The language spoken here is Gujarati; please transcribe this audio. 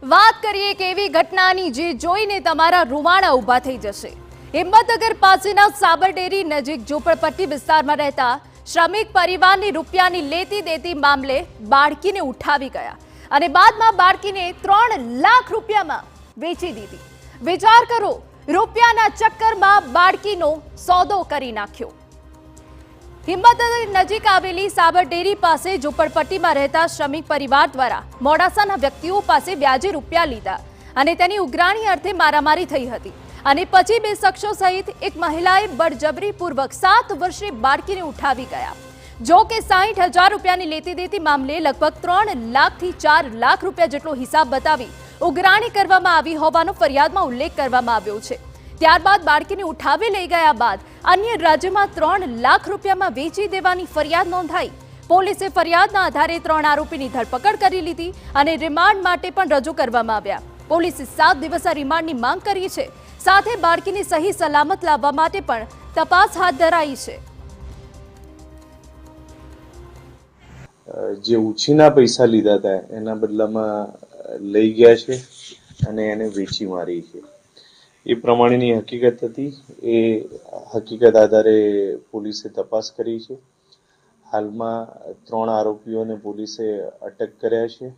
વાત કરીએ કે એવી ઘટનાની જે જોઈને તમારા રૂવાણા ઊભા થઈ જશે। હિંમતનગર પાસેના સાબરડેરી નજીક ઝૂંપડપટ્ટી વિસ્તારમાં રહેતા શ્રમિક પરિવારની રૂપિયાની લેતી દેતી મામલે બાળકીને ઉઠાવી ગયા અને બાદમાં બાળકીને 3 લાખ રૂપિયામાં વેચી દીધી। વિચાર કરો, રૂપિયાના ચક્કરમાં બાળકીનો સોદો કરી નાખ્યો। હિંમતનગર નજીક આવેલી સાબરડેરી પાસે ઝૂંપડપટ્ટીમાં રહેતા શ્રમિક પરિવાર દ્વારા મોડાસાના વ્યક્તિઓ પાસે વ્યાજે રૂપિયા લીધા અને તેની ઉઘરાણી અર્થે મારામારી થઈ હતી અને પછી બે શખ્સો સહિત એક મહિલાએ બળજબરીપૂર્વક 7 વર્ષીય બાળકીને ઉઠાવી ગયા। જો કે 60,000 રૂપિયાની લેતી દેતી મામલે લગભગ 3 લાખથી 4 લાખ રૂપિયા જેટલો હિસાબ બતાવી ઉઘરાણી કરવામાં આવી હોવાનો ફરિયાદમાં ઉલ્લેખ કરવામાં આવ્યો છે। ત્યારબાદ બાળકીને ઉઠાવી લઈ ગયા બાદ અન્ય રાજ્યમાં 3 લાખ રૂપિયામાં વેચી દેવાની ફરિયાદ નોંધાઈ। પોલીસે ફરિયાદના આધારે 3 આરોપીની ધરપકડ કરી લીધી અને રિમાન્ડ માટે પણ રજૂ કરવામાં આવ્યા। પોલીસે 7 દિવસના રિમાન્ડની માંગ કરી છે, સાથે બાળકીને સહી સલામત લાવવા માટે પણ તપાસ હાથ ધરાઈ છે। જે ઉછીના પૈસા લીધા હતા એના બદલામાં લઈ ગયા છે અને એને વેચી મારી છે એ પ્રમાણેની હકીકત હતી। એ હકીકત આધારે પોલીસે તપાસ કરી છે। હાલમાં 3 આરોપીઓને પોલીસે અટક કર્યા છે।